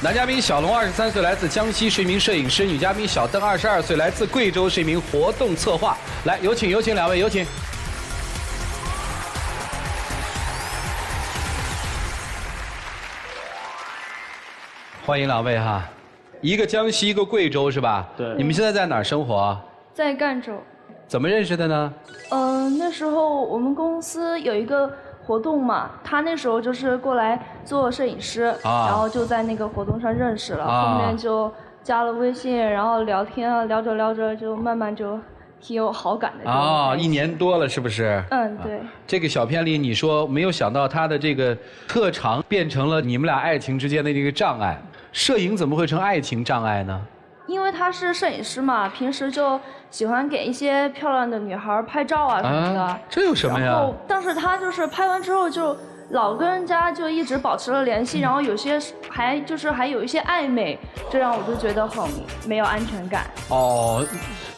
男嘉宾小龙23岁，来自江西，是一名摄影师；女嘉宾小邓22岁，来自贵州，是一名活动策划。来，有请两位，有请。欢迎两位哈，一个江西，一个贵州，是吧？对。你们现在在哪儿生活？在赣州。怎么认识的呢？那时候我们公司有一个活动嘛，他那时候就是过来做摄影师，然后就在那个活动上认识了，后面就加了微信，然后聊天啊，聊着就慢慢就挺有好感的。1年多了，是不是？嗯，对。这个小片里你说没有想到他的这个特长变成了你们俩爱情之间的这个障碍，摄影怎么会成爱情障碍呢？因为他是摄影师嘛，平时就喜欢给一些漂亮的女孩拍照啊什么的。这有什么呀？然后，但是他就是拍完之后就老跟人家就一直保持了联系，然后有些还有一些暧昧，这让我就觉得很没有安全感。哦，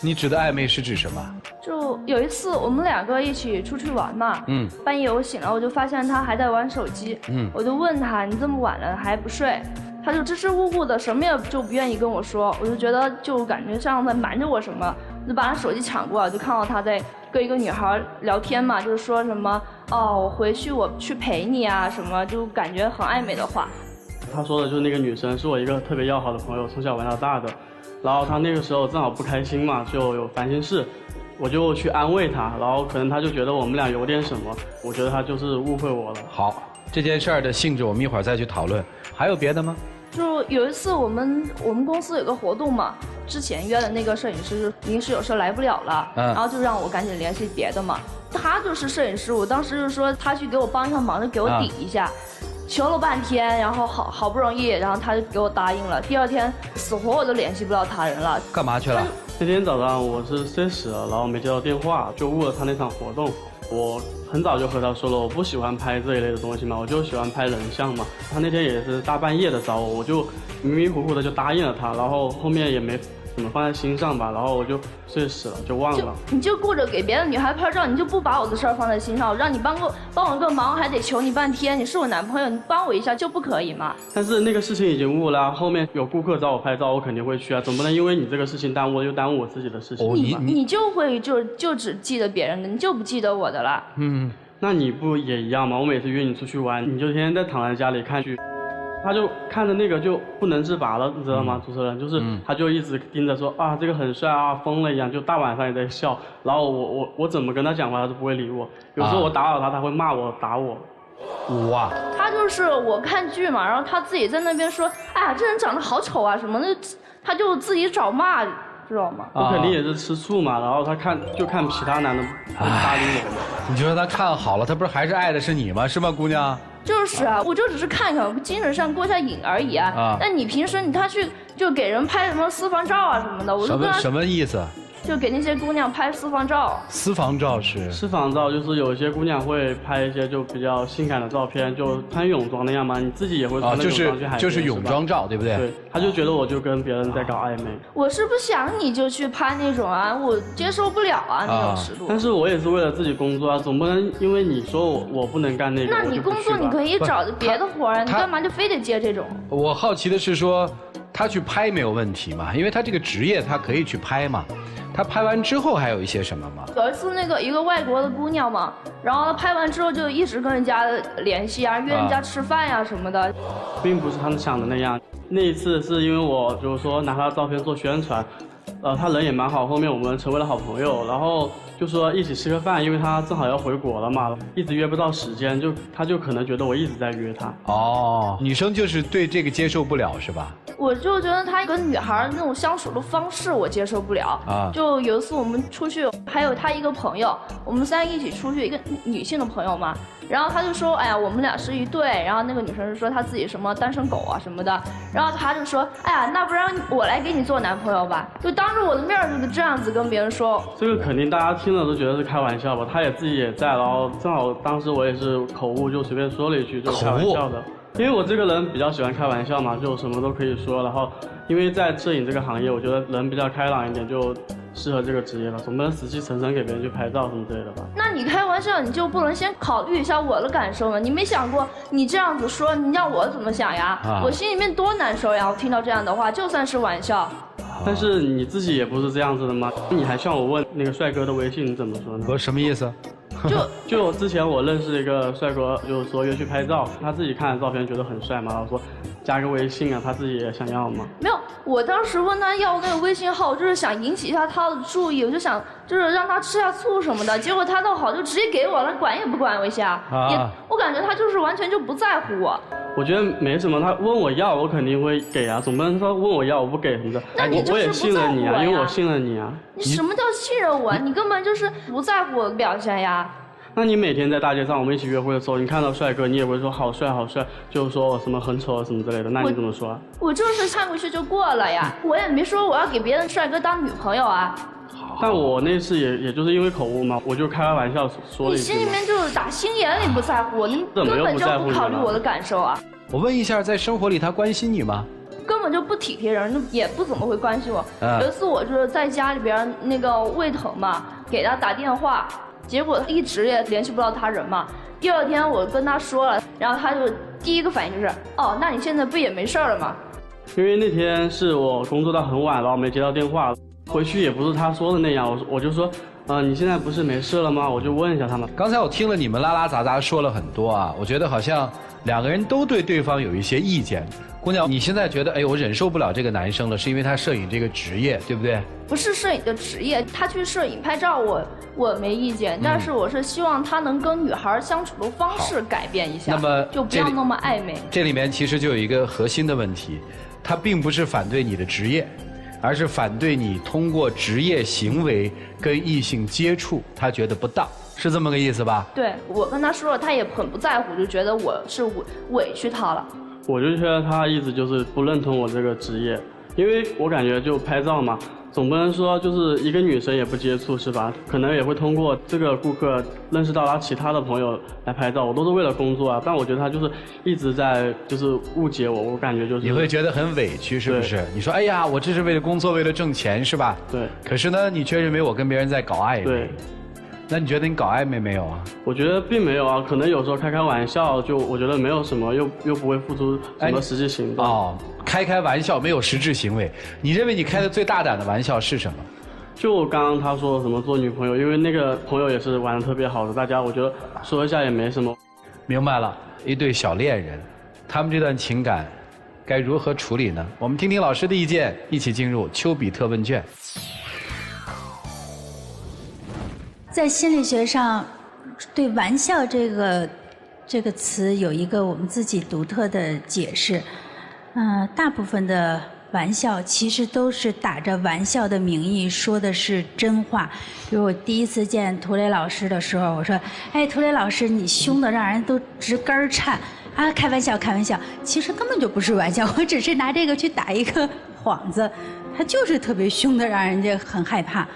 你指的暧昧是指什么？就有一次我们两个一起出去玩嘛，半夜我醒了，我就发现他还在玩手机，我就问他你这么晚了还不睡？他就支支吾吾的，什么也就不愿意跟我说，我就觉得就感觉像在瞒着我什么，就把他手机抢过来，就看到他在跟一个女孩聊天嘛，就是说什么我回去我去陪你啊什么，就感觉很暧昧的话。他说的就是那个女生是我一个特别要好的朋友，从小玩到大的，然后他那个时候正好不开心嘛，就有烦心事，我就去安慰他，然后可能他就觉得我们俩有点什么，我觉得他就是误会我了。好，这件事儿的性质我们一会儿再去讨论，还有别的吗？就有一次我们公司有个活动嘛，之前约的那个摄影师临时有事来不了了，然后就让我赶紧联系别的嘛。他就是摄影师，我当时就说他去给我帮一下忙，就给我顶一下，求了半天，然后好不容易，然后他就给我答应了。第二天死活我都联系不到他人了。干嘛去了？那天早上我是睡死了，然后没接到电话，就误了他那场活动。我很早就和他说了，我不喜欢拍这一类的东西嘛，我就喜欢拍人像嘛。他那天也是大半夜的找我，我就迷迷糊糊的就答应了他，然后后面也没怎么放在心上吧，然后我就睡死了，就忘了。你就顾着给别的女孩拍照，你就不把我的事儿放在心上，让你帮我个忙，还得求你半天。你是我男朋友，你帮我一下就不可以吗？但是那个事情已经误了，后面有顾客找我拍照，我肯定会去啊，总不能因为你这个事情耽误又耽误我自己的事情。你就会就只记得别人的，你就不记得我的了。那你不也一样吗？我每次约你出去玩，你就天天在躺在家里看剧。他就看着那个就不能自拔了，你知道吗？主持人就是他就一直盯着说啊这个很帅啊，疯了一样，就大晚上也在笑。然后我怎么跟他讲话他都不会理我，有时候我打扰他，他会骂我打我。哇！他就是我看剧嘛，然后他自己在那边说，哎呀这人长得好丑啊什么的，他就自己找骂，知道吗？我肯定也是吃醋嘛，然后他看其他男的搭理我。你就说他看好了，他不是还是爱的是你吗？是吗，姑娘？就是啊，我就只是看看，精神上过一下瘾而已啊。但你平时他去就给人拍什么私房照啊什么的，我就跟他什么意思？就给那些姑娘拍私房照。私房照就是有一些姑娘会拍一些就比较性感的照片，就穿泳装那样嘛，你自己也会穿那泳装去海边，就是泳装照，对不对？对，他就觉得我就跟别人在搞暧昧。我是不想你就去拍那种啊，我接受不了啊那种尺度。但是我也是为了自己工作啊，总不能因为你说我不能干那个。那你工作你可以找别的活啊，你干嘛就非得接这种？我好奇的是说，他去拍没有问题嘛？因为他这个职业他可以去拍嘛。他拍完之后还有一些什么吗？有一次一个外国的姑娘嘛，然后他拍完之后就一直跟人家联系啊，约人家吃饭呀什么的。并不是他们想的那样。那一次是因为我就是说拿他的照片做宣传，他人也蛮好，后面我们成为了好朋友，然后就说一起吃个饭，因为他正好要回国了嘛，一直约不到时间，他就可能觉得我一直在约他。哦，女生就是对这个接受不了是吧？我就觉得他跟女孩那种相处的方式我接受不了啊。就有一次我们出去，还有他一个朋友，我们三个一起出去，一个女性的朋友嘛，然后他就说，哎呀我们俩是一对，然后那个女生就说她自己什么单身狗啊什么的，然后他就说，哎呀那不然我来给你做男朋友吧，就当着我的面就这样子跟别人说。这个肯定大家听了都觉得是开玩笑吧，他也自己也在，然后正好当时我也是口误就随便说了一句，就开玩笑的。因为我这个人比较喜欢开玩笑嘛，就什么都可以说。然后，因为在摄影这个行业，我觉得人比较开朗一点，就适合这个职业吧。总不能死气沉沉给别人去拍照什么之类的吧。那你开玩笑，你就不能先考虑一下我的感受吗？你没想过你这样子说，你让我怎么想呀？我心里面多难受呀！我听到这样的话，就算是玩笑。但是你自己也不是这样子的吗？你还向我问那个帅哥的微信，你怎么说呢？我什么意思？就之前我认识一个帅哥，就是说约去拍照，他自己看了照片觉得很帅嘛，然后说加个微信啊，他自己也想要嘛。没有，我当时问他要那个微信号，就是想引起一下他的注意，我就想就是让他吃下醋什么的，结果他倒好，就直接给我了，管也不管我一下。我感觉他就是完全就不在乎我。我觉得没什么，他问我要，我肯定会给啊，总不能说问我要我不给什么的。那你就是不在乎我呀。我也信任你啊，因为我信任你啊。你什么叫信任我？你根本就是不在乎我的表现呀。那你每天在大街上我们一起约会的时候，你看到帅哥，你也会说好帅好帅，就是说我什么很丑什么之类的，那你怎么说啊？我就是看过去就过了呀，我也没说我要给别的帅哥当女朋友啊。但我那次也就是因为口误嘛，我就开玩笑说了一句。你心里面就是打心眼里不在乎我，你根本就不考虑我的感受啊。我问一下，在生活里他关心你吗？根本就不体贴人，也不怎么会关心我。有一次我就是在家里边那个胃疼嘛，给他打电话。结果一直也联系不到他人嘛。第二天我跟他说了，然后他就第一个反应就是，哦，那你现在不也没事了吗？因为那天是我工作到很晚，然后没接到电话，回去也不是他说的那样，我就说，你现在不是没事了吗？我就问一下他们。刚才我听了你们拉拉杂杂说了很多啊，我觉得好像两个人都对对方有一些意见。姑娘，你现在觉得，哎，我忍受不了这个男生了，是因为他摄影这个职业，对不对？不是摄影的职业，他去摄影拍照我没意见，但是我是希望他能跟女孩相处的方式改变一下，那么就不要那么暧昧。这里面其实就有一个核心的问题，他并不是反对你的职业，而是反对你通过职业行为跟异性接触，他觉得不当，是这么个意思吧？对，我跟他说了，他也很不在乎，就觉得我是委屈他了。我就觉得他意思就是不认同我这个职业，因为我感觉就拍照嘛，总不能说就是一个女生也不接触是吧？可能也会通过这个顾客认识到他其他的朋友来拍照，我都是为了工作啊。但我觉得他就是一直在就是误解我，我感觉就是你会觉得很委屈是不是？你说哎呀，我这是为了工作，为了挣钱是吧？对。可是呢，你却认为我跟别人在搞暧昧。对。那你觉得你搞暧昧没有啊？我觉得并没有啊，可能有时候开开玩笑，就我觉得没有什么，又不会付出什么实际行动。哦，开玩笑没有实质行为，你认为你开的最大胆的玩笑是什么？就刚刚他说什么做女朋友，因为那个朋友也是玩的特别好的，大家我觉得说一下也没什么。明白了，一对小恋人，他们这段情感该如何处理呢？我们听听老师的意见，一起进入丘比特问卷。在心理学上，对玩笑这个词有一个我们自己独特的解释。大部分的玩笑其实都是打着玩笑的名义说的是真话。比如我第一次见涂磊老师的时候，我说：“哎，涂磊老师，你凶的让人都直肝颤啊！”开玩笑，开玩笑，其实根本就不是玩笑，我只是拿这个去打一个幌子，他就是特别凶的，让人家很害怕。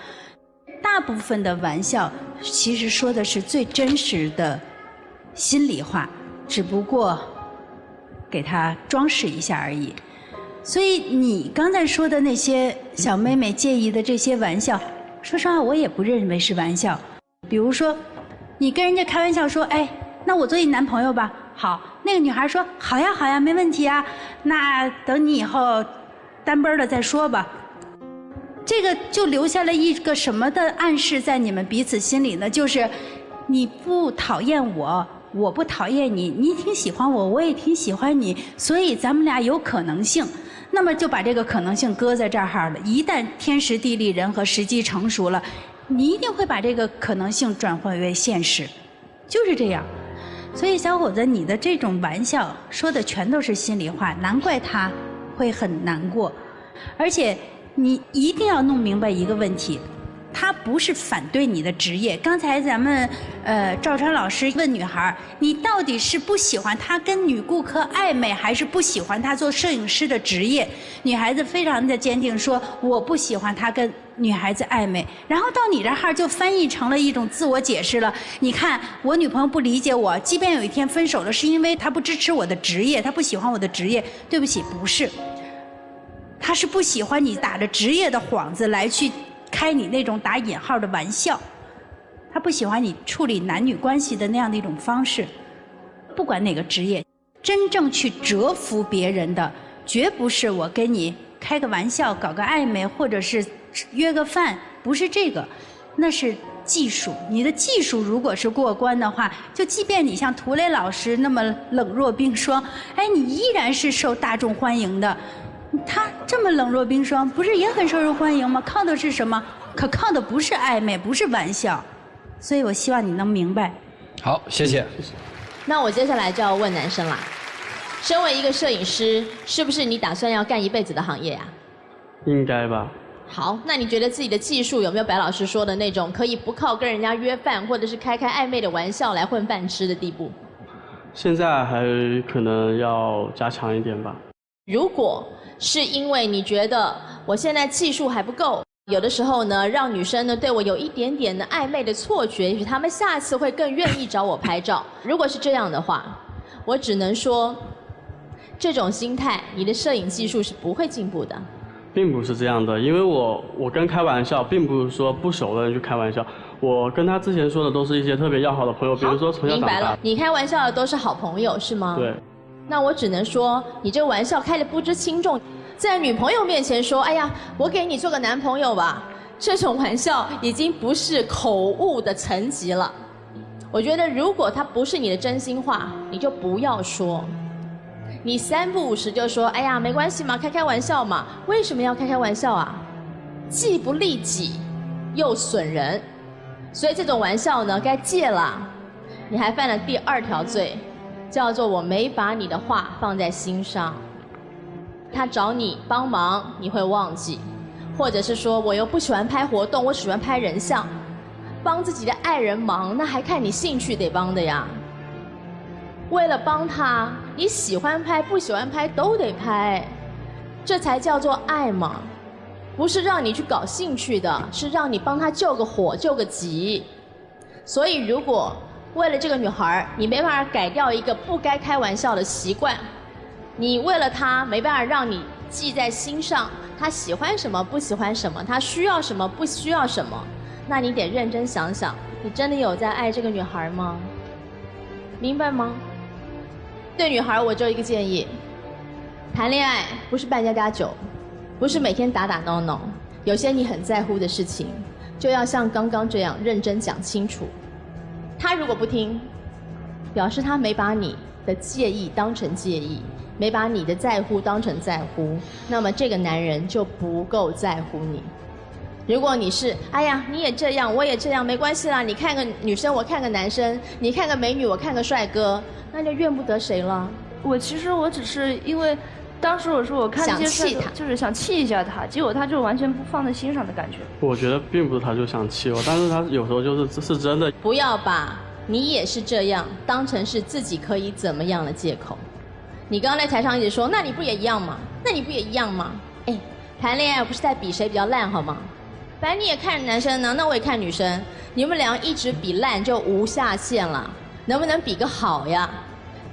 大部分的玩笑其实说的是最真实的心里话，只不过给它装饰一下而已。所以你刚才说的那些小妹妹介意的这些玩笑，说实话我也不认为是玩笑。比如说你跟人家开玩笑说，哎，那我做你男朋友吧。好，那个女孩说好呀好呀，没问题啊，那等你以后单奔了再说吧。这个就留下了一个什么的暗示在你们彼此心里呢？就是你不讨厌我，我不讨厌你，你挺喜欢我，我也挺喜欢你，所以咱们俩有可能性。那么就把这个可能性搁在这儿了。一旦天时地利人和时机成熟了，你一定会把这个可能性转换为现实，就是这样。所以小伙子，你的这种玩笑说的全都是心里话，难怪他会很难过。而且你一定要弄明白一个问题，他不是反对你的职业。刚才咱们赵川老师问女孩，你到底是不喜欢他跟女顾客暧昧，还是不喜欢他做摄影师的职业？女孩子非常的坚定说，我不喜欢他跟女孩子暧昧。然后到你这儿就翻译成了一种自我解释了。你看，我女朋友不理解我，即便有一天分手了，是因为她不支持我的职业，她不喜欢我的职业。对不起，不是，她是不喜欢你打着职业的幌子来去开你那种打引号的玩笑，他不喜欢你处理男女关系的那样的一种方式。不管哪个职业，真正去折服别人的，绝不是我跟你开个玩笑、搞个暧昧，或者是约个饭，不是这个，那是技术。你的技术如果是过关的话，就即便你像涂磊老师那么冷若冰霜，哎，你依然是受大众欢迎的。他这么冷若冰霜，不是也很受人欢迎吗？靠的是什么？可靠的不是暧昧，不是玩笑。所以我希望你能明白。好，谢谢。那我接下来就要问男生啦。身为一个摄影师，是不是你打算要干一辈子的行业呀？应该吧。好，那你觉得自己的技术有没有白老师说的那种可以不靠跟人家约饭，或者是开暧昧的玩笑来混饭吃的地步？现在还可能要加强一点吧。如果是因为你觉得我现在技术还不够，有的时候呢，让女生呢对我有一点点的暧昧的错觉，也许她们下次会更愿意找我拍照。如果是这样的话，我只能说，这种心态，你的摄影技术是不会进步的。并不是这样的，因为我跟开玩笑，并不是说不熟的人去开玩笑。我跟他之前说的都是一些特别要好的朋友，比如说从小长大。明白了，你开玩笑的都是好朋友是吗？对。那我只能说，你这个玩笑开得不知轻重，在女朋友面前说，哎呀，我给你做个男朋友吧，这种玩笑已经不是口误的层级了。我觉得如果他不是你的真心话，你就不要说。你3不5时就说，哎呀，没关系嘛，开玩笑嘛。为什么要开玩笑啊？既不利己，又损人。所以这种玩笑呢，该戒了。你还犯了第2条罪。叫做我没把你的话放在心上，他找你帮忙你会忘记，或者是说我又不喜欢拍活动，我喜欢拍人像，帮自己的爱人忙那还看你兴趣得帮的呀。为了帮他，你喜欢拍不喜欢拍都得拍，这才叫做爱嘛，不是让你去搞兴趣的，是让你帮他救个火救个急。所以如果为了这个女孩，你没办法改掉一个不该开玩笑的习惯，你为了她没办法让你记在心上，她喜欢什么不喜欢什么，她需要什么不需要什么，那你得认真想想，你真的有在爱这个女孩吗？明白吗？对女孩我就一个建议，谈恋爱不是扮家家酒，不是每天打打闹闹，有些你很在乎的事情，就要像刚刚这样认真讲清楚。他如果不听，表示他没把你的介意当成介意，没把你的在乎当成在乎，那么这个男人就不够在乎你。如果你是，哎呀，你也这样，我也这样，没关系啦，你看个女生，我看个男生，你看个美女，我看个帅哥，那就怨不得谁了。其实我只是因为当时我说我看这些事就是想气一下他，结果他就完全不放在心上的感觉。我觉得并不是他就想气我，但是他有时候是真的。不要把你也是这样当成是自己可以怎么样的借口。你刚刚在台上一直说，那你不也一样吗？那你不也一样吗？哎，谈恋爱不是在比谁比较烂好吗？反正你也看男生呢，那我也看女生，你们俩一直比烂就无下限了，能不能比个好呀？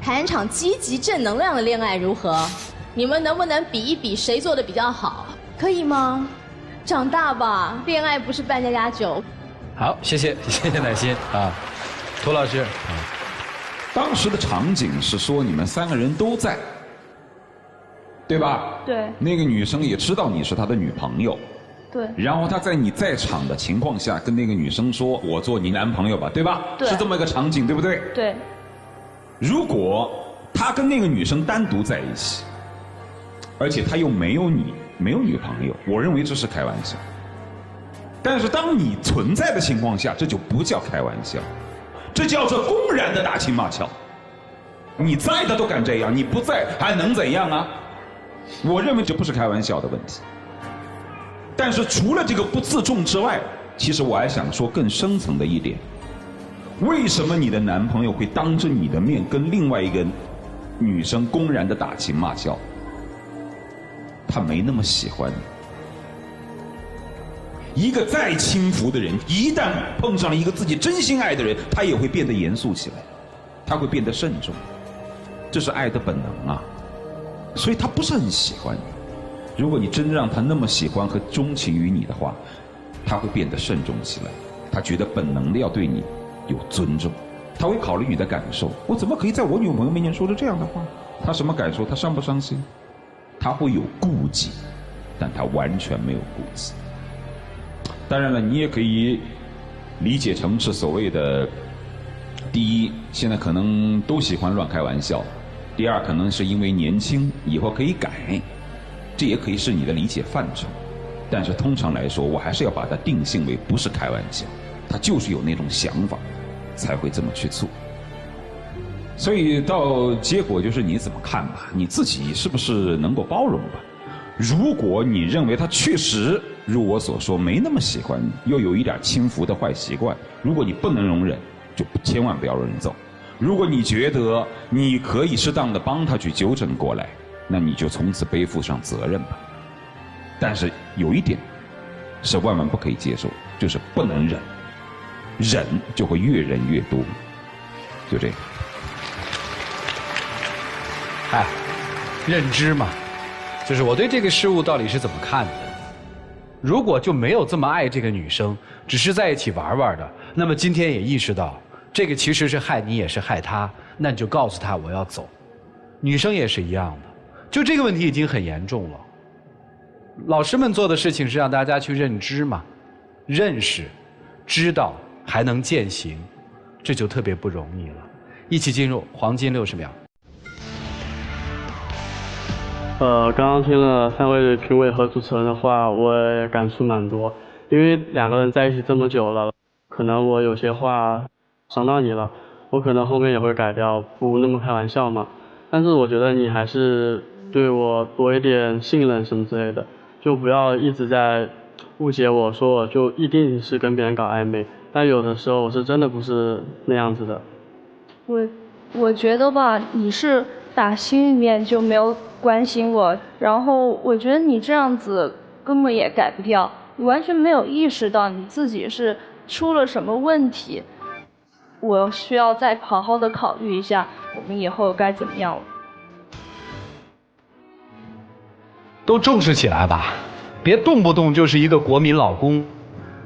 谈场积极正能量的恋爱如何？你们能不能比一比谁做的比较好？可以吗？长大吧，恋爱不是扮家家酒。好，谢谢乃馨啊，涂老师。当时的场景是说你们3个人都在，对吧？对。那个女生也知道你是她的女朋友。对。然后她在你在场的情况下跟那个女生说：“我做你男朋友吧，对吧？”对。是这么一个场景，对不对？对。如果他跟那个女生单独在一起，而且他又没有女朋友，我认为这是开玩笑。但是当你存在的情况下，这就不叫开玩笑，这叫做公然的打情骂俏。你在的都敢这样，你不在还能怎样啊？我认为这不是开玩笑的问题。但是除了这个不自重之外，其实我还想说更深层的一点，为什么你的男朋友会当着你的面跟另外一个女生公然的打情骂俏？他没那么喜欢你。一个再轻浮的人，一旦碰上了一个自己真心爱的人，他也会变得严肃起来，他会变得慎重，这是爱的本能啊。所以他不是很喜欢你。如果你真让他那么喜欢和钟情于你的话，他会变得慎重起来，他觉得本能的要对你有尊重，他会考虑你的感受。我怎么可以在我女朋友面前说出这样的话？他什么感受？他伤不伤心？他会有顾忌，但他完全没有顾忌。当然了，你也可以理解成是所谓的，第一，现在可能都喜欢乱开玩笑；第二，可能是因为年轻，以后可以改，这也可以是你的理解范畴。但是通常来说，我还是要把它定性为不是开玩笑，他就是有那种想法，才会这么去做。所以到结果就是你怎么看吧，你自己是不是能够包容吧？如果你认为他确实如我所说没那么喜欢你，又有一点轻浮的坏习惯，如果你不能容忍，就千万不要忍走。如果你觉得你可以适当的帮他去纠正过来，那你就从此背负上责任吧。但是有一点是万万不可以接受，就是不能忍，忍就会越忍越多，就这样。哎，认知嘛，就是我对这个事物到底是怎么看的。如果就没有这么爱这个女生，只是在一起玩玩的，那么今天也意识到这个其实是害你也是害他，那你就告诉他我要走。女生也是一样的，就这个问题已经很严重了。老师们做的事情是让大家去认知嘛，认识、知道还能践行，这就特别不容易了。一起进入黄金60秒。刚刚听了3位评委和主持人的话，我也感触蛮多。因为2个人在一起这么久了，可能我有些话伤到你了，我可能后面也会改掉，不那么开玩笑嘛。但是我觉得你还是对我多一点信任什么之类的，就不要一直在误解我说我就一定是跟别人搞暧昧，但有的时候我是真的不是那样子的。我觉得吧，你是打心里面就没有关心我，然后我觉得你这样子根本也改不掉，你完全没有意识到你自己是出了什么问题。我需要再好好的考虑一下，我们以后该怎么样了。都重视起来吧，别动不动就是一个国民老公，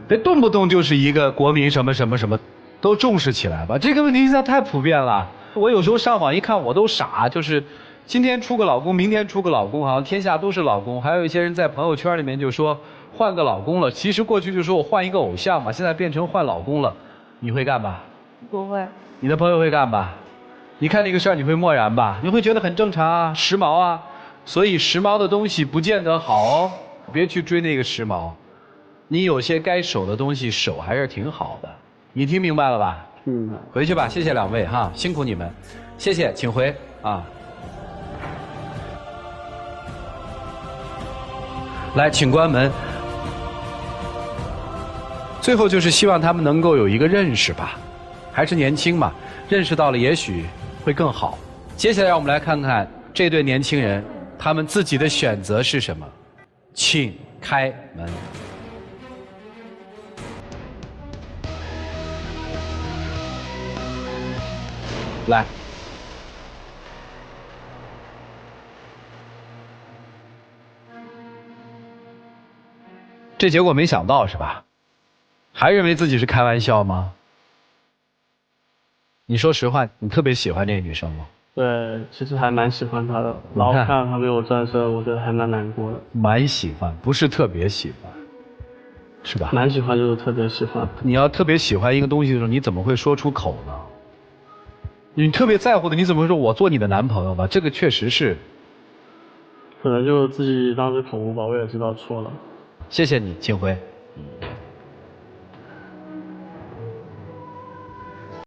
别动不动就是一个国民什么什么什么，都重视起来吧。这个问题现在太普遍了，我有时候上网一看我都傻，就是今天出个老公，明天出个老公，好像天下都是老公。还有一些人在朋友圈里面就说换个老公了，其实过去就说我换一个偶像嘛，现在变成换老公了，你会干吧？不会。你的朋友会干吧？你看这个事儿你会漠然吧？你会觉得很正常啊，时髦啊。所以时髦的东西不见得好哦，别去追那个时髦。你有些该守的东西守还是挺好的，你听明白了吧？回去吧，谢谢2位哈，辛苦你们，谢谢，请回啊。来，请关门。最后就是希望他们能够有一个认识吧，还是年轻嘛，认识到了也许会更好。接下来我们来看看这对年轻人他们自己的选择是什么，请开门。来，这结果没想到是吧？还认为自己是开玩笑吗？你说实话，你特别喜欢这个女生吗？对，其实还蛮喜欢她的，然后看到她没有转身，我觉得还蛮难过的。蛮喜欢，不是特别喜欢，是吧？蛮喜欢就是特别喜欢。你要特别喜欢一个东西的时候，你怎么会说出口呢？你特别在乎的，你怎么会说我做你的男朋友吧？这个确实是，可能就自己当时口误吧，我也知道错了。谢谢你，请回。